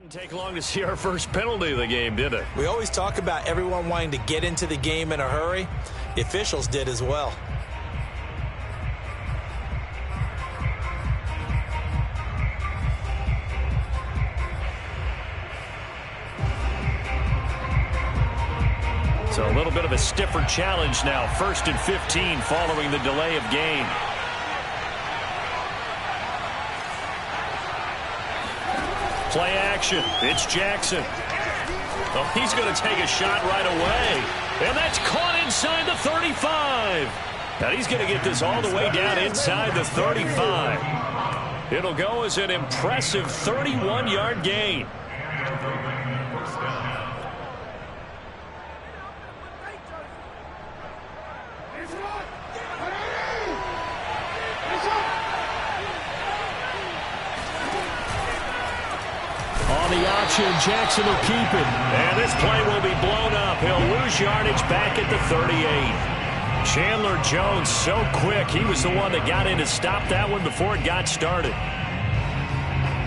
Didn't take long to see our first penalty of the game, did it? We always talk about everyone wanting to get into the game in a hurry. The officials did as well. So a little bit of a stiffer challenge now. 1st and 15 following the delay of game. Play action. It's Jackson. Oh, he's going to take a shot right away. And that's caught inside the 35. Now he's going to get this all the way down inside the 35. It'll go as an impressive 31-yard gain. Jackson will keep it. And this play will be blown up. He'll lose yardage back at the 38. Chandler Jones so quick. He was the one that got in to stop that one before it got started.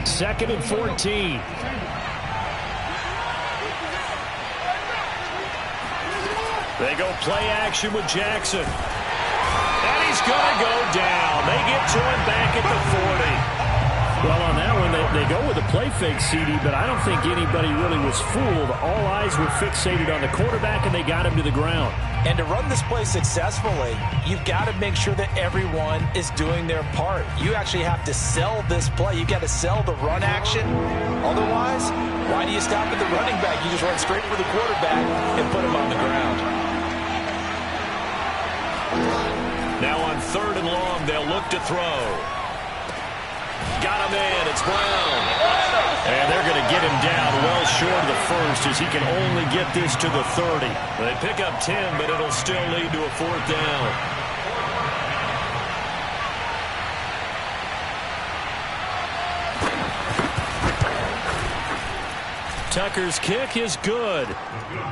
2nd and 14. They go play action with Jackson. And he's going to go down. They get to him back at the 40. Well, on that one, they go with a play fake, CD, but I don't think anybody really was fooled. All eyes were fixated on the quarterback, and they got him to the ground. And to run this play successfully, you've got to make sure that everyone is doing their part. You actually have to sell this play. You've got to sell the run action. Otherwise, why do you stop at the running back? You just run straight for the quarterback and put him on the ground. Now on 3rd and long, they'll look to throw. Got him in. It's Brown. And they're going to get him down well short of the first as he can only get this to the 30. They pick up 10, but it'll still lead to a 4th down. Tucker's kick is good.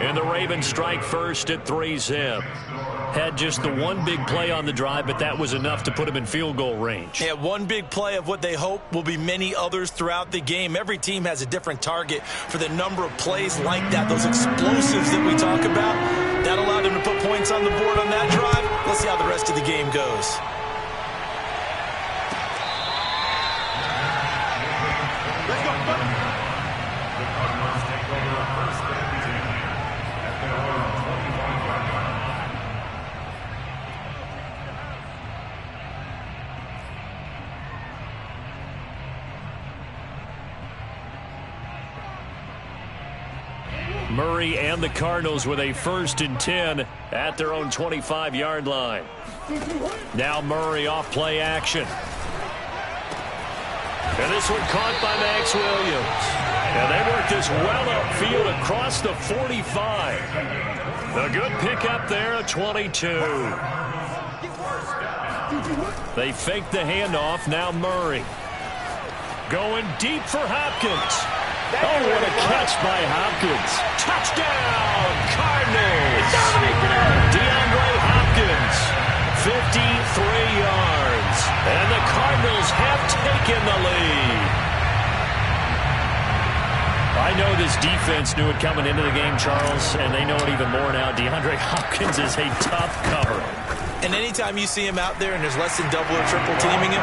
And the Ravens strike first at 3-zip. Had just the one big play on the drive, but that was enough to put him in field goal range. Yeah, one big play of what they hope will be many others throughout the game. Every team has a different target for the number of plays like that, those explosives that we talk about. That allowed them to put points on the board on that drive. Let's see how the rest of the game goes. Murray and the Cardinals with a 1st and 10 at their own 25-yard line. Now Murray off play action. And this one caught by Max Williams. And they work this well upfield across the 45. A good pickup there at 22. They fake the handoff. Now Murray. Going deep for Hopkins. Oh, what a catch by Hopkins. Touchdown, Cardinals. DeAndre Hopkins, 53 yards. And the Cardinals have taken the lead. I know this defense knew it coming into the game, Charles, and they know it even more now. DeAndre Hopkins is a tough cover. And anytime you see him out there and there's less than double or triple teaming him,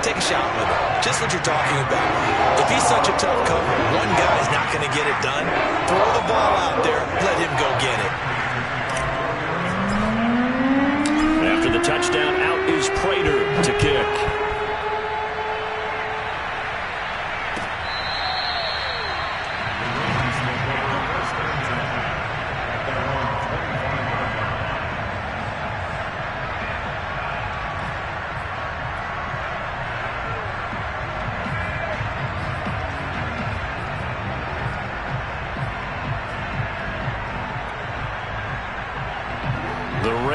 take a shot with him. Just what you're talking about. If he's such a tough cover, one guy's not going to get it done. Throw the ball out there. Let him go get it. After the touchdown, out is Prater to kick.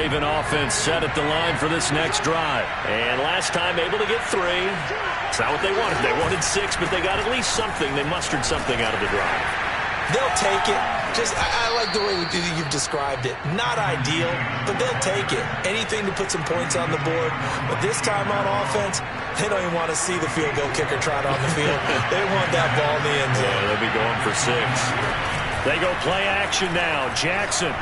Raven offense set at the line for this next drive. And last time able to get 3. It's not what they wanted. They wanted 6, but they got at least something. They mustered something out of the drive. They'll take it. I like the way you've described it. Not ideal, but they'll take it. Anything to put some points on the board. But this time on offense, they don't even want to see the field goal kicker trot on the field. They want that ball in the end zone. Yeah, they'll be going for 6. They go play action now. Jackson.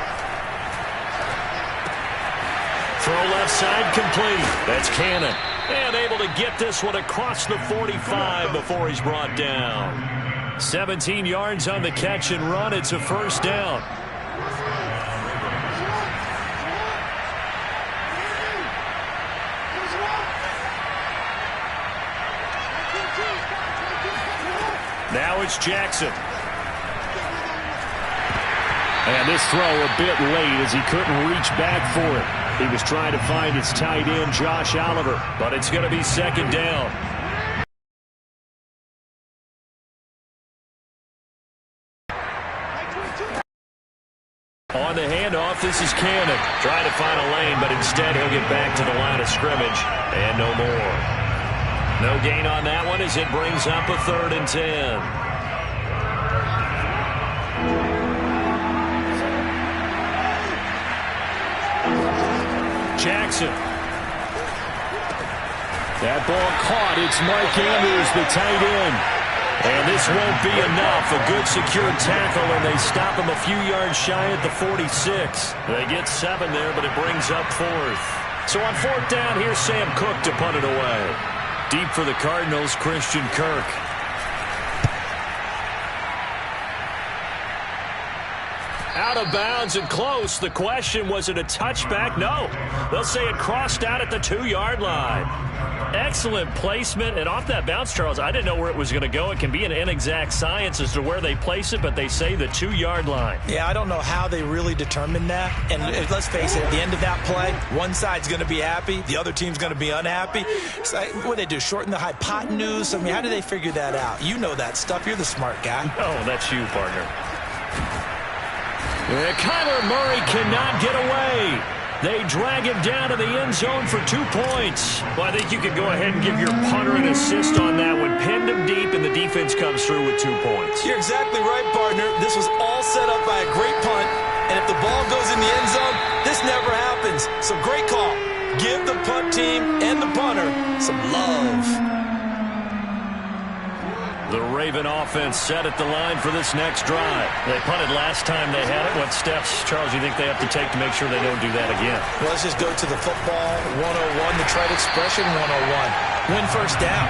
Throw left side complete. That's Cannon. And able to get this one across the 45 before he's brought down. 17 yards on the catch and run. It's a first down. Now it's Jackson. And this throw a bit late as he couldn't reach back for it. He was trying to find his tight end, Josh Oliver, but it's going to be second down. On the handoff, this is Cannon. Trying to find a lane, but instead he'll get back to the line of scrimmage. And no more. No gain on that one as it brings up a 3rd and 10. Jackson. That ball caught. It's Mark Andrews, the tight end. And this won't be enough. A good secure tackle, and they stop him a few yards shy at the 46. They get 7 there, but it brings up 4th. So on 4th down, here's Sam Cook to punt it away. Deep for the Cardinals, Christian Kirk. Out of bounds and close. The question, was it a touchback? No. They'll say it crossed out at the 2-yard line. Excellent placement, and off that bounce, Charles, I didn't know where it was going to go. It can be an inexact science as to where they place it, but they say the 2-yard line. Yeah, I don't know how they really determined that. And let's face it, at the end of that play, one side's going to be happy, the other team's going to be unhappy. So what they do, shorten the hypotenuse? I mean, how do they figure that out? You know that stuff. You're the smart guy. Oh, that's you, partner. Kyler Murray cannot get away. They drag him down to the end zone for 2 points. Well, I think you could go ahead and give your punter an assist on that one. Pinned him deep, and the defense comes through with 2 points. You're exactly right, partner. This was all set up by a great punt, and if the ball goes in the end zone, this never happens. So great call. Give the punt team and the punter some love. The Raven offense set at the line for this next drive. They punted last time they had it. What steps, Charles, do you think they have to take to make sure they don't do that again? Well, let's just go to the football 101, the trade expression 101. Win first down.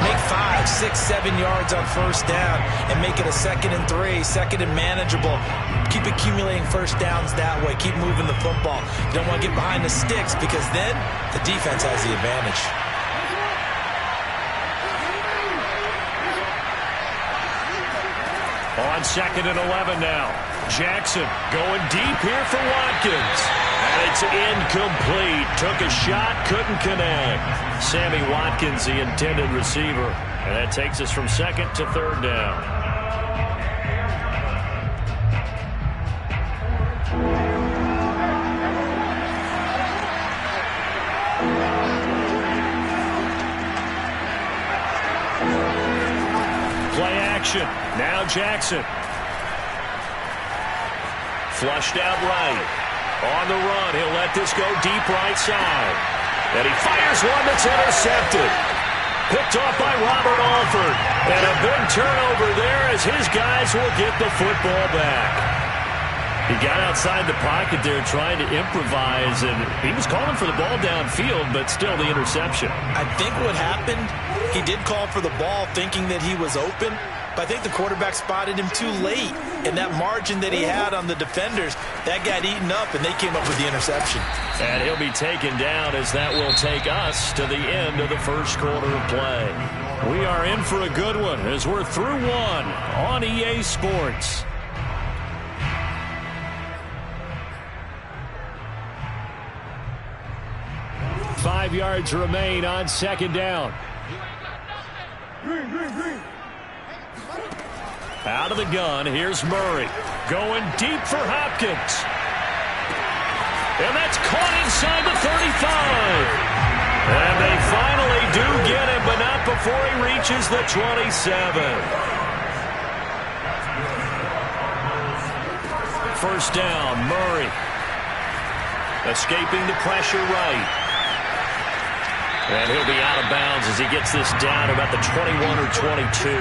Make 5, 6, 7 yards on first down and make it a 2nd and 3, 2nd and manageable. Keep accumulating first downs that way. Keep moving the football. You don't want to get behind the sticks because then the defense has the advantage. On 2nd and 11 now. Jackson going deep here for Watkins. And it's incomplete. Took a shot, couldn't connect. Sammy Watkins, the intended receiver. And that takes us from 2nd to 3rd down. Play action. Now Jackson. Flushed out right. On the run, he'll let this go deep right side. And he fires one that's intercepted. Picked off by Robert Alford. And a big turnover there as his guys will get the football back. He got outside the pocket there trying to improvise, and he was calling for the ball downfield, but still the interception. I think what happened, he did call for the ball thinking that he was open, but I think the quarterback spotted him too late. And that margin that he had on the defenders, that got eaten up, and they came up with the interception. And he'll be taken down as that will take us to the end of the first quarter of play. We are in for a good one as we're through one on EA Sports. Five yards remain on 2nd down. Out of the gun, here's Murray. Going deep for Hopkins. And that's caught inside the 35. And they finally do get him, but not before he reaches the 27. first down. Murray escaping the pressure right. And he'll be out of bounds as he gets this down about the 21 or 22.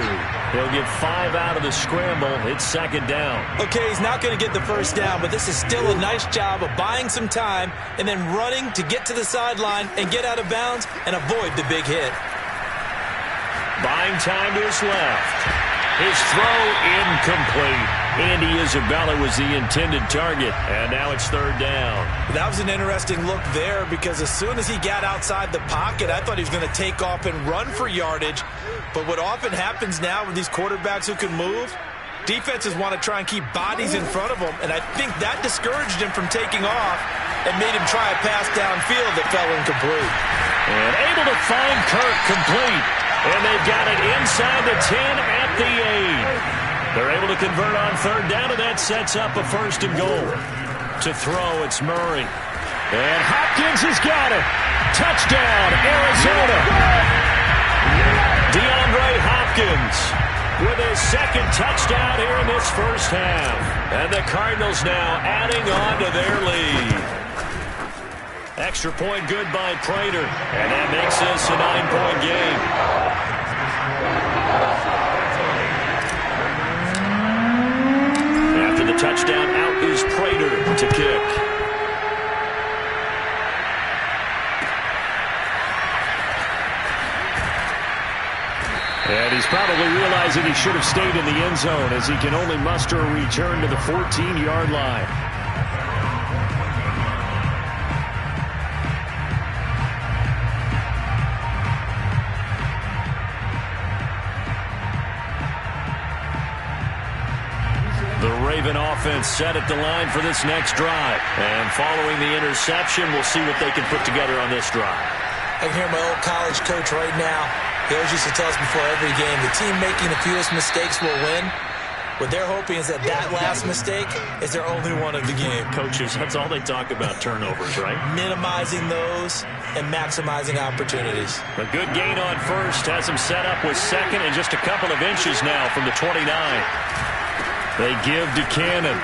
He'll get 5 out of the scramble. It's second down. Okay, he's not going to get the first down, but this is still a nice job of buying some time and then running to get to the sideline and get out of bounds and avoid the big hit. Buying time to his left. His throw incomplete. Andy Isabella was the intended target, and now it's third down. That was an interesting look there because as soon as he got outside the pocket, I thought he was going to take off and run for yardage. But what often happens now with these quarterbacks who can move, defenses want to try and keep bodies in front of them, and I think that discouraged him from taking off and made him try a pass downfield that fell incomplete. And able to find Kirk complete. And they've got it inside the 10 at the 8. They're able to convert on third down, and that sets up a first and goal. To throw, it's Murray. And Hopkins has got it. Touchdown, Arizona. DeAndre Hopkins with his second touchdown here in this first half. And the Cardinals now adding on to their lead. Extra point good by Prater. And that makes this a 9-point game. After the touchdown, out is Prater to kick. And he's probably realizing he should have stayed in the end zone as he can only muster a return to the 14-yard line. The Raven offense set at the line for this next drive. And following the interception, we'll see what they can put together on this drive. I can hear my old college coach right now. He always used to tell us before every game, the team making the fewest mistakes will win. What they're hoping is that last mistake is their only one of the game. Coaches, that's all they talk about, turnovers, right? Minimizing those and maximizing opportunities. A good gain on first has him set up with second and just a couple of inches now from the 29. They give to Cannon.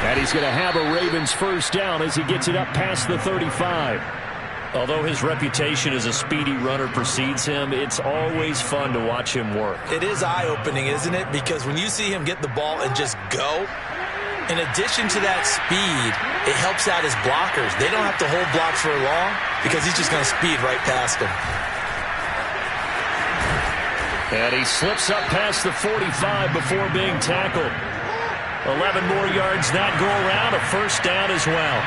And he's going to have a Ravens first down as he gets it up past the 35. Although his reputation as a speedy runner precedes him, it's always fun to watch him work. It is eye-opening, isn't it? Because when you see him get the ball and just go, in addition to that speed, it helps out his blockers. They don't have to hold blocks for long because he's just going to speed right past them. And he slips up past the 45 before being tackled. 11 more yards that go around, a first down as well.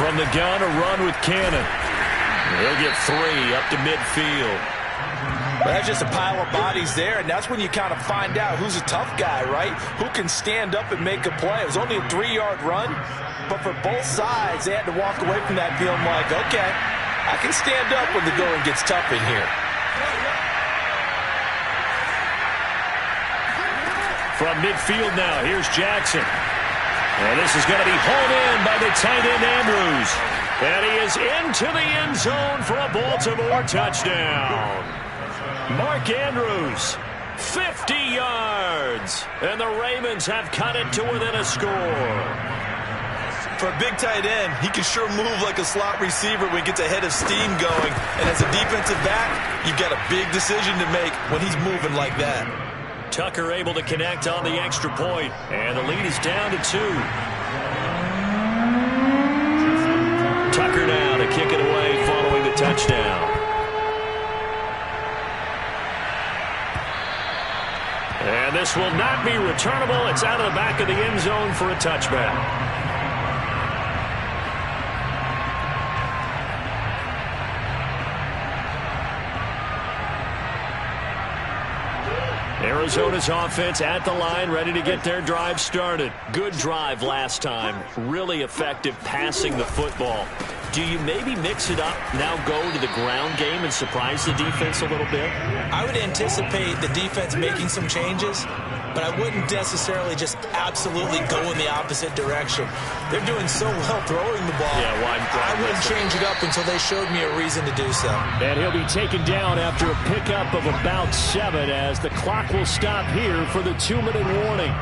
From the gun, a run with Cannon. He'll get 3 up to midfield. But that's just a pile of bodies there, and that's when you kind of find out who's a tough guy, right? Who can stand up and make a play. It was only a 3-yard run, but for both sides, they had to walk away from that feeling like, okay, I can stand up when the going gets tough in here. From midfield now, here's Jackson. And this is going to be hauled in by the tight end Andrews. And he is into the end zone for a Baltimore touchdown. Mark Andrews, 50 yards. And the Ravens have cut it to within a score. For a big tight end, he can sure move like a slot receiver when he gets a head of steam going. And as a defensive back, you've got a big decision to make when he's moving like that. Tucker able to connect on the extra point. And the lead is down to 2. Tucker now to kick it away following the touchdown. And this will not be returnable. It's out of the back of the end zone for a touchback. Arizona's offense at the line, ready to get their drive started. Good drive last time. Really effective passing the football. Do you maybe mix it up, now go to the ground game and surprise the defense a little bit? I would anticipate the defense making some changes, but I wouldn't necessarily just absolutely go in the opposite direction. They're doing so well throwing the ball. Yeah, I wouldn't change it up until they showed me a reason to do so. And he'll be taken down after a pickup of about 7 as the clock will stop here for the 2-minute warning.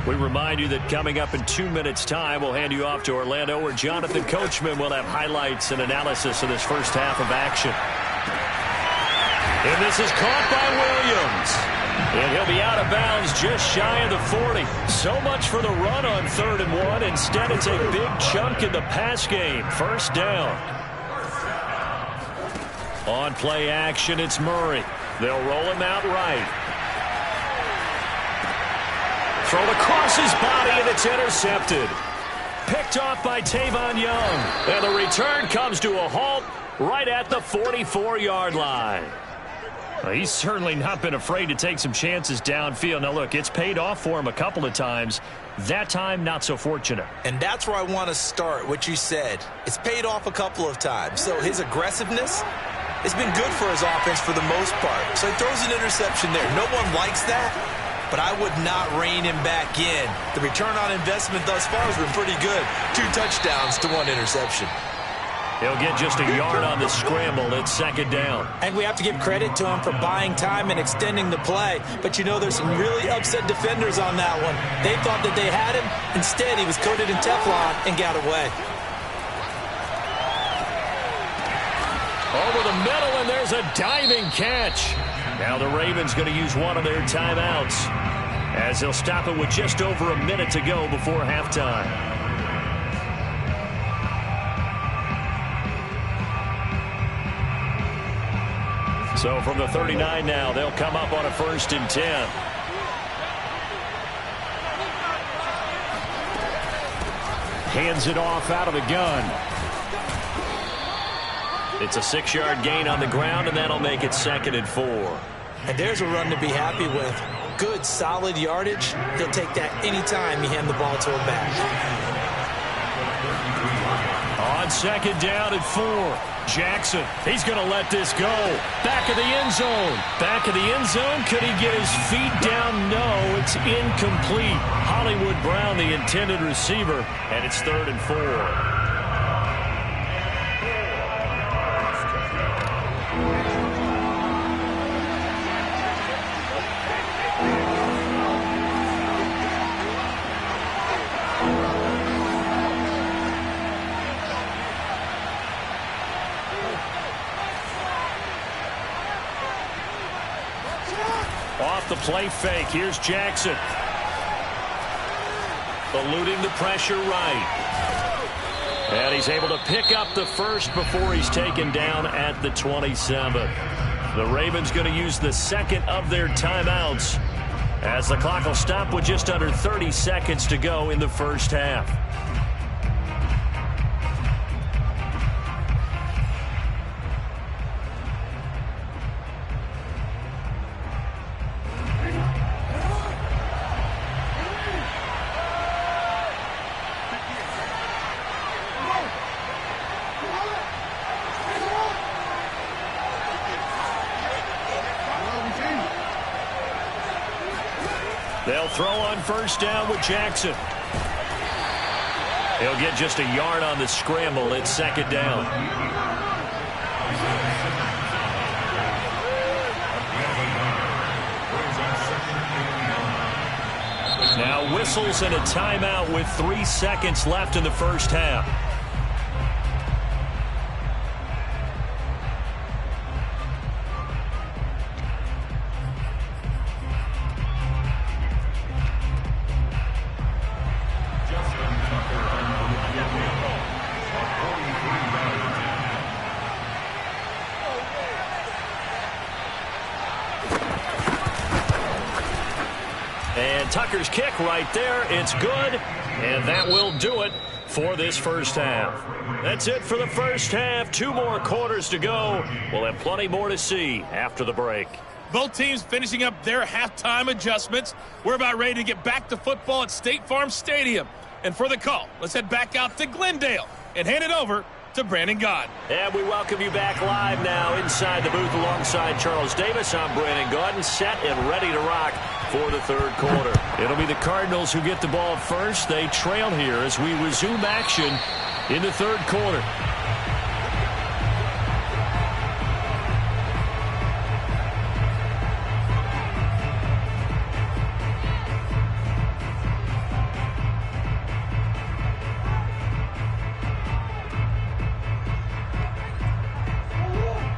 We remind you that coming up in 2 minutes' time, we'll hand you off to Orlando, where Jonathan Coachman will have highlights and analysis of this first half of action. And this is caught by Williams. And he'll be out of bounds just shy of the 40. So much for the run on 3rd and 1. Instead, it's a big chunk in the pass game. First down. On play action, it's Murray. They'll roll him out right. Thrown across his body, and it's intercepted. Picked off by Tavon Young. And the return comes to a halt right at the 44-yard line. Well, he's certainly not been afraid to take some chances downfield. Now, look, it's paid off for him a couple of times. That time, not so fortunate. And that's where I want to start, what you said. It's paid off a couple of times. So his aggressiveness has been good for his offense for the most part. So he throws an interception there. No one likes that. But I would not rein him back in. The return on investment thus far has been pretty good. 2 touchdowns to 1 interception. He'll get just a yard on the scramble. It's 2nd down. And we have to give credit to him for buying time and extending the play. But, you know, there's some really upset defenders on that one. They thought that they had him. Instead, he was coated in Teflon and got away. Over the middle, and there's a diving catch. Now the Ravens going to use one of their timeouts, as they'll stop it with just over a minute to go before halftime. So from the 39 now, they'll come up on a 1st and 10. Hands it off out of the gun. It's a 6-yard gain on the ground, and that'll make it 2nd and 4. And there's a run to be happy with. Good, solid yardage. He'll take that anytime you hand the ball to him back. On 2nd down at 4. Jackson, he's going to let this go. Back of the end zone. Back of the end zone. Could he get his feet down? No, it's incomplete. Hollywood Brown, the intended receiver, and it's 3rd and 4. Off the play fake, here's Jackson. Eluding the pressure right. And he's able to pick up the first before he's taken down at the 27. The Ravens going to use the 2nd of their timeouts, as the clock will stop with just under 30 seconds to go in the first half. They'll throw on 1st down with Jackson. He'll get just a yard on the scramble. It's 2nd down. Now whistles and a timeout with 3 seconds left in the first half. And Tucker's kick right there. It's good, and that will do it. for this first half. That's it for the first half. 2 more quarters to go. We'll have plenty more to see after the break. Both teams finishing up their halftime adjustments. We're about ready to get back to football at State Farm Stadium. And for the call, let's head back out to Glendale and hand it over to Brandon Gaudin. And we welcome you back live now inside the booth alongside Charles Davis. I'm Brandon Gaudin, set and ready to rock for the third quarter. It'll be the Cardinals who get the ball first. They trail here as we resume action in the third quarter.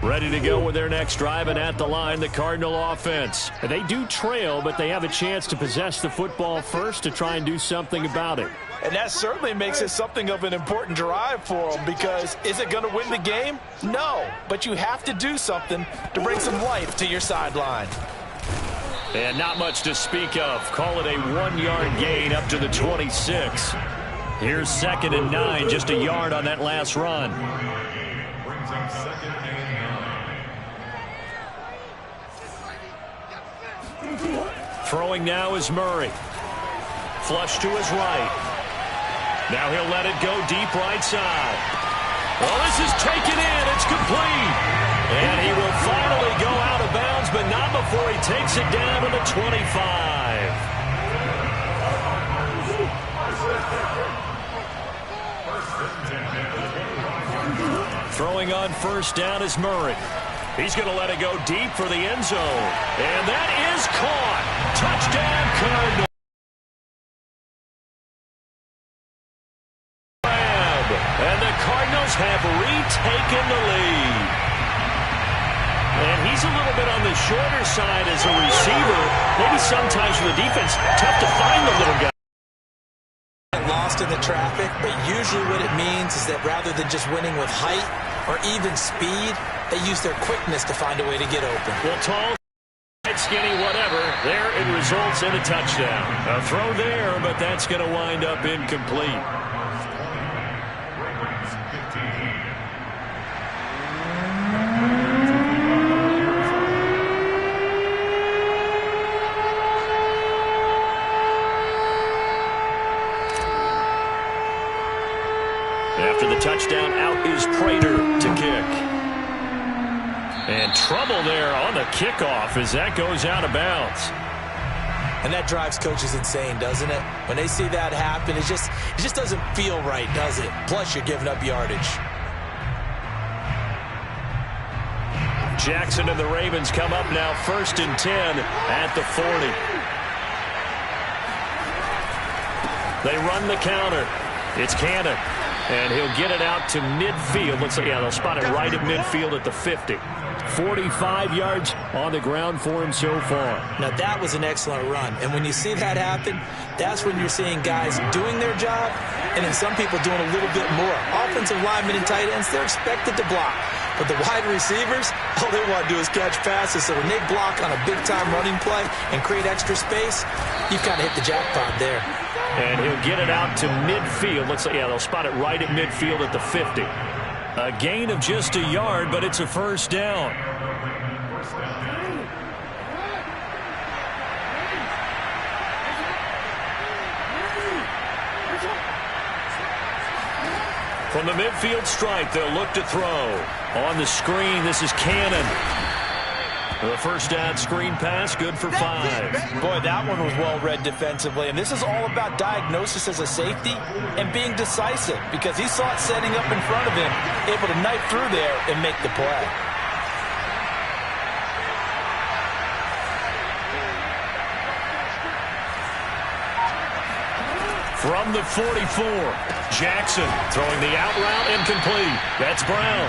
Ready to go with their next drive, and at the line, the Cardinal offense. They do trail, but they have a chance to possess the football first to try and do something about it. And that certainly makes it something of an important drive for them, because is it going to win the game? No, but you have to do something to bring some life to your sideline. And not much to speak of. Call it a 1-yard gain up to the 26. Here's 2nd and 9, just a yard on that last run. Throwing now is Murray. Flush to his right. Now he'll let it go deep right side. Well, this is taken in. It's complete. And he will finally go out of bounds, but not before he takes it down to the 25. Throwing on first down is Murray. He's going to let it go deep for the end zone. And that is caught. Touchdown, Cardinals. And the Cardinals have retaken the lead. And he's a little bit on the shorter side as a receiver. Maybe sometimes for the defense, tough to find the little guy. Lost in the traffic, but usually what it means is that rather than just winning with height or even speed, they use their quickness to find a way to get open. Well, tall, skinny, whatever, there it results in a touchdown. A throw there, but that's going to wind up incomplete. After the touchdown, out is Prater to kick. And trouble there on the kickoff as that goes out of bounds. And that drives coaches insane, doesn't it? When they see that happen, it just doesn't feel right, does it? Plus, you're giving up yardage. Jackson and the Ravens come up now 1st and 10 at the 40. They run the counter. It's Cannon. And he'll get it out to midfield. Looks like, yeah, they'll spot it right at midfield at the 50. 45 yards on the ground for him so far. Now, that was an excellent run. And when you see that happen, that's when you're seeing guys doing their job and then some people doing a little bit more. Offensive linemen and tight ends, they're expected to block. But the wide receivers, all they want to do is catch passes. So when they block on a big-time running play and create extra space, you've kind of hit the jackpot there. And he'll get it out to midfield. Looks like, yeah, they'll spot it right at midfield at the 50. A gain of just a yard, but it's a first down. From the midfield stripe, they'll look to throw. On the screen, this is Cannon. The first down screen pass, good for 5. Boy, that one was well read defensively. And this is all about diagnosis as a safety and being decisive, because he saw it setting up in front of him, able to knife through there and make the play. From the 44, Jackson throwing the out route incomplete. That's Brown.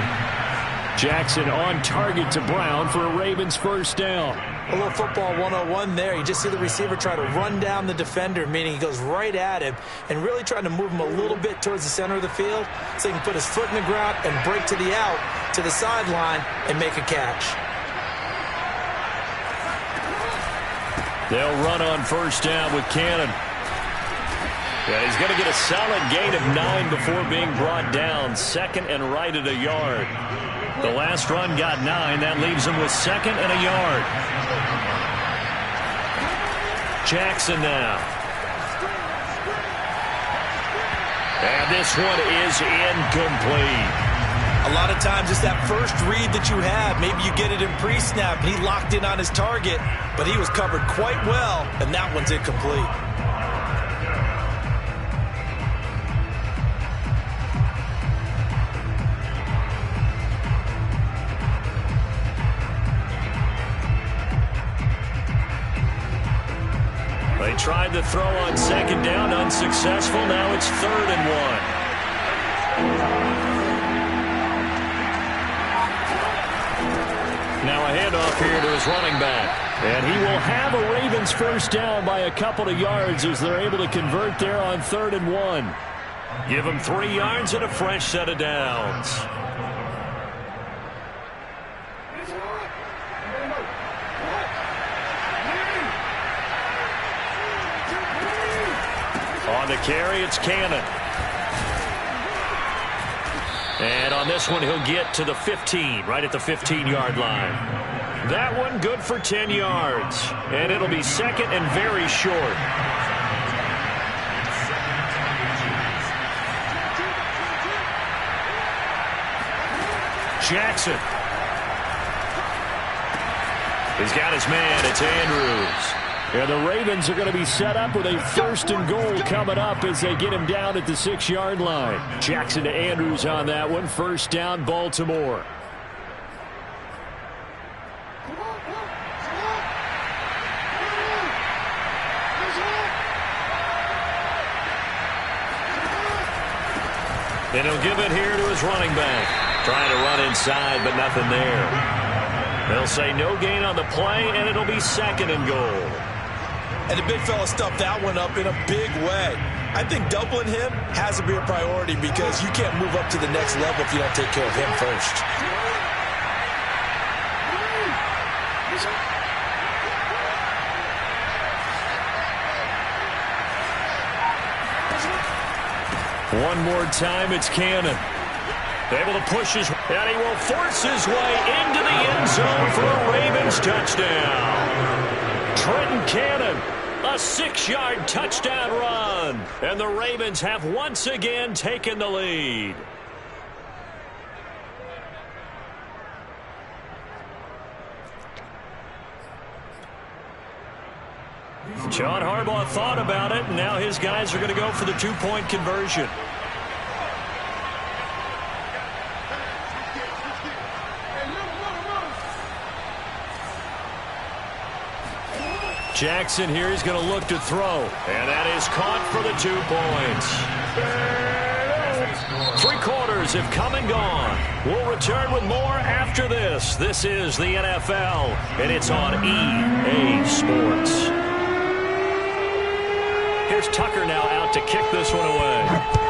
Jackson on target to Brown for a Ravens first down. A little football 101 there. You just see the receiver try to run down the defender, meaning he goes right at him and really trying to move him a little bit towards the center of the field so he can put his foot in the ground and break to the out, to the sideline, and make a catch. They'll run on first down with Cannon. Yeah, he's going to get a solid gain of 9 before being brought down. Second and right at a yard. The last run got 9. That leaves him with second and a yard. Jackson now. And this one is incomplete. A lot of times it's that first read that you have. Maybe you get it in pre-snap, and he locked in on his target, but he was covered quite well, and that one's incomplete. They tried to throw on second down, unsuccessful. Now it's 3rd and 1. Now a handoff here to his running back. And he will have a Ravens first down by a couple of yards as they're able to convert there on 3rd and 1. Give him 3 yards and a fresh set of downs. On the carry, it's Cannon. And on this one, he'll get to the 15, right at the 15-yard line. That one good for 10 yards. And it'll be second and very short. Jackson. He's got his man. It's Andrews. And the Ravens are going to be set up with a 1st and goal coming up as they get him down at the 6-yard line. Jackson to Andrews on that one. First down, Baltimore. And he'll give it here to his running back. Trying to run inside, but nothing there. They'll say no gain on the play, and it'll be 2nd and goal. And the big fella stuffed that one up in a big way. I think doubling him has to be a priority because you can't move up to the next level if you don't take care of him first. One more time, it's Cannon. Able to push his, and he will force his way into the end zone for a Ravens touchdown. Trenton Cannon, a 6-yard touchdown run. And the Ravens have once again taken the lead. John Harbaugh thought about it, and now his guys are going to go for the 2-point conversion. Jackson here is going to look to throw. And that is caught for the 2 points. 3 quarters have come and gone. We'll return with more after this. This is the NFL, and it's on EA Sports. Here's Tucker now out to kick this one away.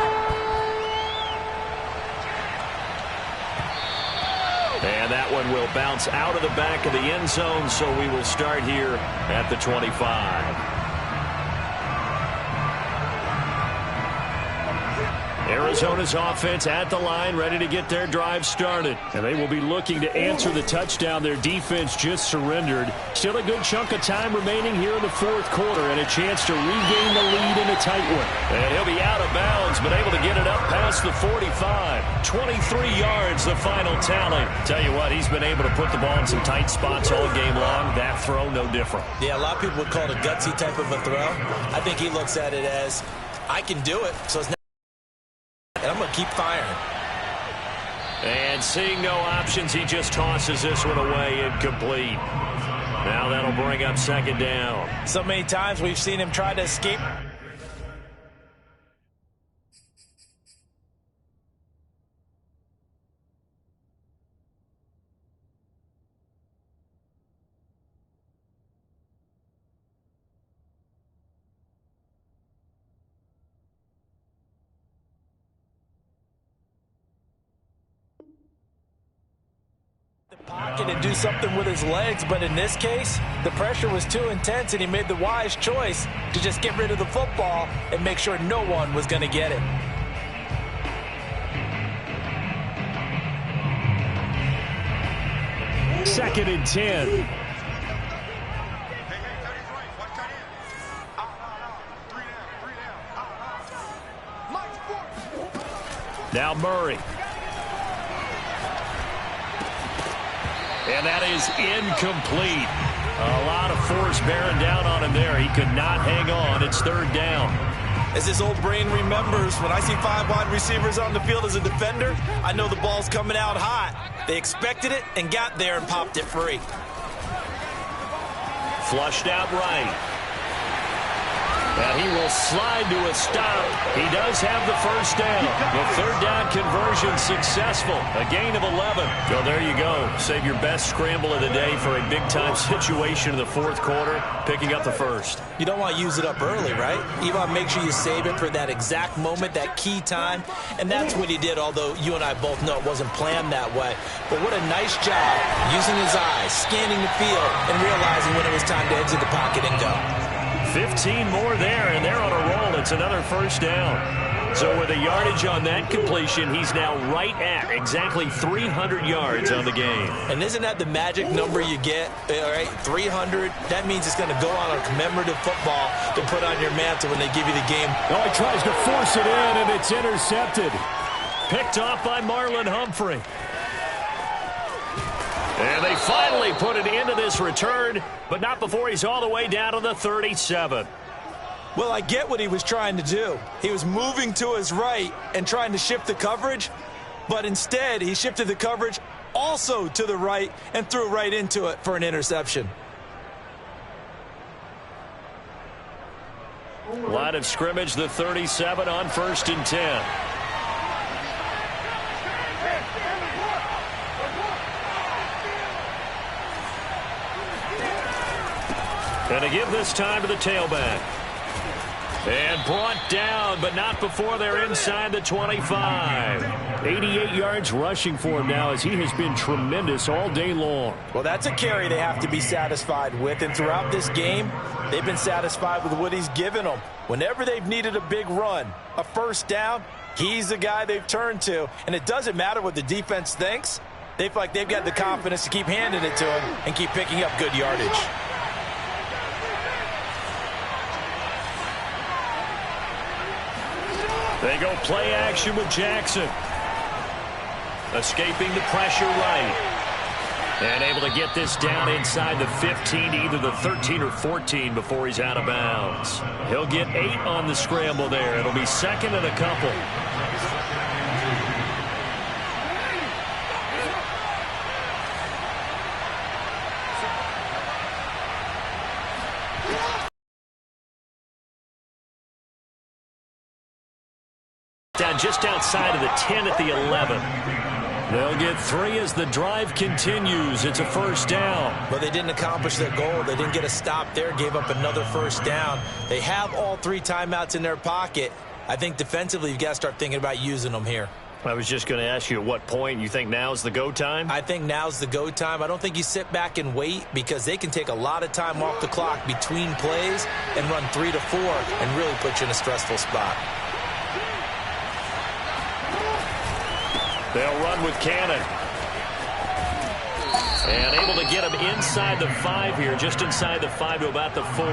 And that one will bounce out of the back of the end zone, so we will start here at the 25. Arizona's offense at the line, ready to get their drive started. And they will be looking to answer the touchdown their defense just surrendered. Still a good chunk of time remaining here in the 4th quarter and a chance to regain the lead in a tight one. And he'll be out of bounds, but able to get it up past the 45. 23 yards, the final tally. Tell you what, he's been able to put the ball in some tight spots all game long. That throw, no different. Yeah, a lot of people would call it a gutsy type of a throw. I think he looks at it as, I can do it, so it's not. And I'm going to keep firing. And seeing no options, he just tosses this one away incomplete. Now that'll bring up 2nd down. So many times we've seen him try to escape. pocket and do something with his legs, but in this case, the pressure was too intense, and he made the wise choice to just get rid of the football and make sure no one was going to get it. Second and 10. Now Murray. And that is incomplete. A lot of force bearing down on him there. He could not hang on. It's third down. As his old brain remembers, when I see 5 wide receivers on the field as a defender, I know the ball's coming out hot. They expected it and got there and popped it free. Flushed out right. And he will slide to a stop. He does have the first down. The third down conversion successful. A gain of 11. So there you go. Save your best scramble of the day for a big-time situation in the fourth quarter, picking up the first. You don't want to use it up early, right? You want to make sure you save it for that exact moment, that key time. And that's what he did, although you and I both know it wasn't planned that way. But what a nice job using his eyes, scanning the field, and realizing when it was time to exit the pocket and go. 15 more there, and they're on a roll. It's another first down. So with a yardage on that completion, he's now right at exactly 300 yards on the game. And isn't that the magic number you get? All right, 300. That means it's going to go on a commemorative football to put on your mantle when they give you the game. Oh, he tries to force it in, and it's intercepted. Picked off by Marlon Humphrey. And they finally put it into this return, but not before he's all the way down to the 37. Well, I get what he was trying to do. He was moving to his right and trying to shift the coverage, but instead he shifted the coverage also to the right and threw right into it for an interception. Line of scrimmage, the 37 on 1st and 10. And to give this time to the tailback. And brought down, but not before they're inside the 25. 88 yards rushing for him now, as he has been tremendous all day long. Well, that's a carry they have to be satisfied with. And throughout this game, they've been satisfied with what he's given them. Whenever they've needed a big run, a first down, he's the guy they've turned to. And it doesn't matter what the defense thinks. They feel like they've got the confidence to keep handing it to him and keep picking up good yardage. They go play action with Jackson. Escaping the pressure right. And able to get this down inside the 15 to either the 13 or 14 before he's out of bounds. He'll get 8 on the scramble there. It'll be second and a couple. Down just outside of the 10 at the 11. They'll get 3 as the drive continues. It's a first down. But they didn't accomplish their goal. They didn't get a stop there, gave up another first down. They have all 3 timeouts in their pocket. I think defensively you've got to start thinking about using them here. I was just going to ask you at what point you think now's the go time? I think now's the go time. I don't think you sit back and wait, because they can take a lot of time off the clock between plays and run 3 to 4 and really put you in a stressful spot. They'll run with Cannon. And able to get him inside the 5 here, just inside the 5 to about the 4.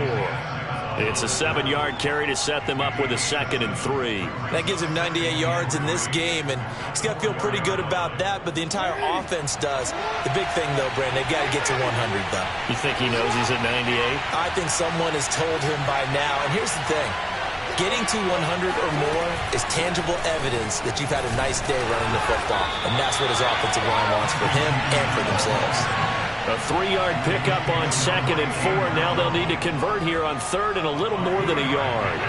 It's a 7-yard carry to set them up with a 2nd and 3. That gives him 98 yards in this game, and he's got to feel pretty good about that, but the entire offense does. The big thing, though, Brandon, they've got to get to 100, though. You think he knows he's at 98? I think someone has told him by now, and here's the thing. Getting to 100 or more is tangible evidence that you've had a nice day running the football, and that's what his offensive line wants for him and for themselves. A 3-yard pickup on 2nd and 4. Now they'll need to convert here on 3rd and a little more than a yard.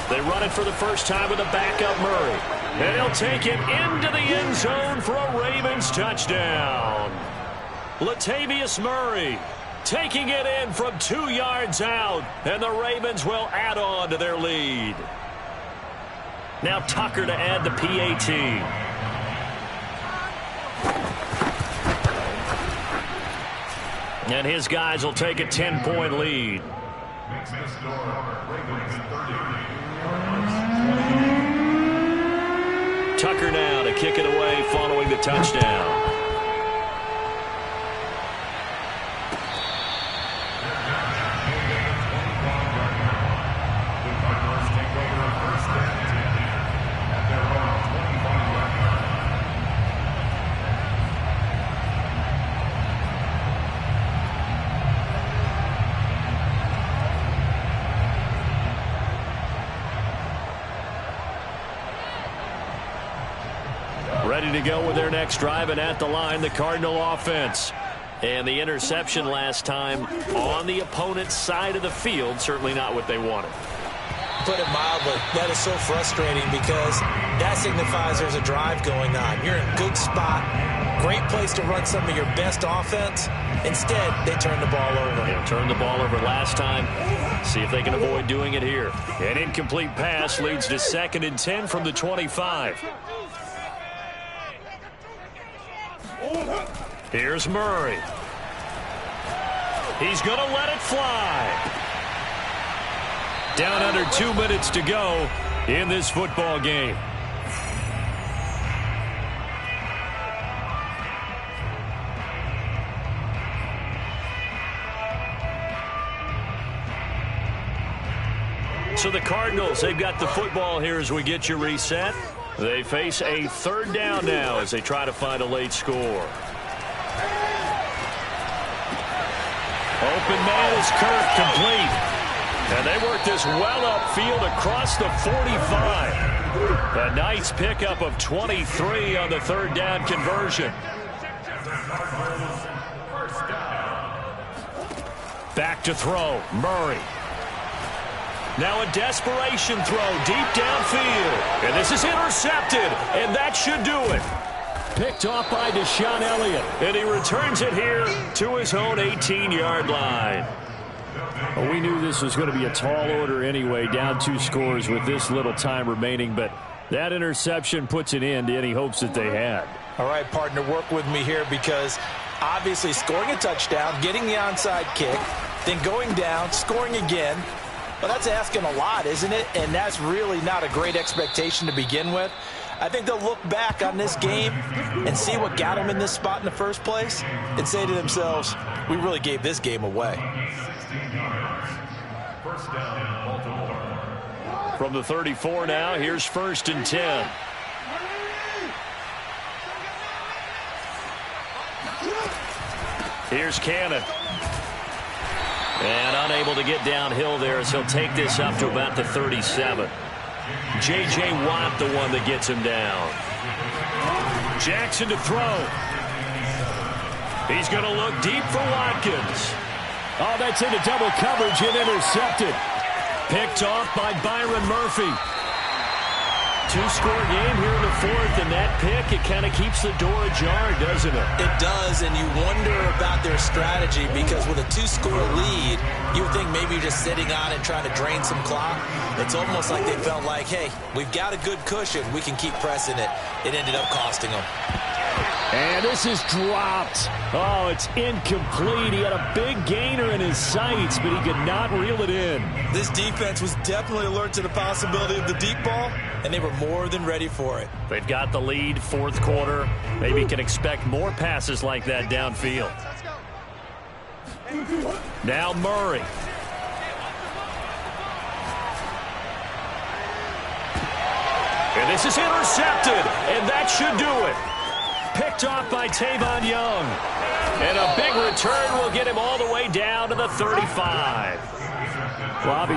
They run it for the first time with a backup Murray. And he'll take it into the end zone for a Ravens touchdown. Latavius Murray taking it in from 2 yards out, and the Ravens will add on to their lead. Now Tucker to add the PAT. And his guys will take a 10-point lead. Tucker now to kick it away following the touchdown. Ready to go with their next drive, and at the line, the Cardinal offense. And the interception last time on the opponent's side of the field, certainly not what they wanted. Put it mildly, that is so frustrating because that signifies there's a drive going on. You're in a good spot, great place to run some of your best offense. Instead, they turn the ball over. Yeah, turned the ball over last time. See if they can avoid doing it here. An incomplete pass leads to 2nd and 10 from the 25. Here's Murray. He's going to let it fly. Down under 2 minutes to go in this football game. So the Cardinals, they've got the football here as we get you reset. They face a 3rd down now as they try to find a late score. Open man is Kirk, complete. And they work this well upfield across the 45. A nice pickup of 23 on the 3rd down conversion. Back to throw, Murray. Now a desperation throw deep downfield. And this is intercepted, and that should do it. Picked off by Deshaun Elliott. And he returns it here to his own 18-yard line. Well, we knew this was going to be a tall order anyway, down 2 scores with this little time remaining, but that interception puts an end to any hopes that they had. All right, partner, work with me here because obviously scoring a touchdown, getting the onside kick, then going down, scoring again. Well, that's asking a lot, isn't it? And that's really not a great expectation to begin with. I think they'll look back on this game and see what got them in this spot in the first place and say to themselves, we really gave this game away. From the 34 now, here's 1st and 10. Here's Cannon. And unable to get downhill there as he'll take this up to about the 37. J.J. Watt, the one that gets him down. Jackson to throw. He's going to look deep for Watkins. Oh, that's into double coverage and intercepted. Picked off by Byron Murphy. 2-score game here in the 4th, and that pick, it kind of keeps the door ajar, doesn't it? It does, and you wonder about their strategy because with a 2-score lead, you would think maybe you're just sitting on it trying to drain some clock. It's almost like they felt like, hey, we've got a good cushion. We can keep pressing it. It ended up costing them. And this is dropped. Oh, it's incomplete. He had a big gainer in his sights, but he could not reel it in. This defense was definitely alert to the possibility of the deep ball, and they were more than ready for it. They've got the lead, 4th quarter. Maybe can expect more passes like that downfield. Now Murray. And this is intercepted, and that should do it. Picked off by Tavon Young. And a big return will get him all the way down to the 35. Well,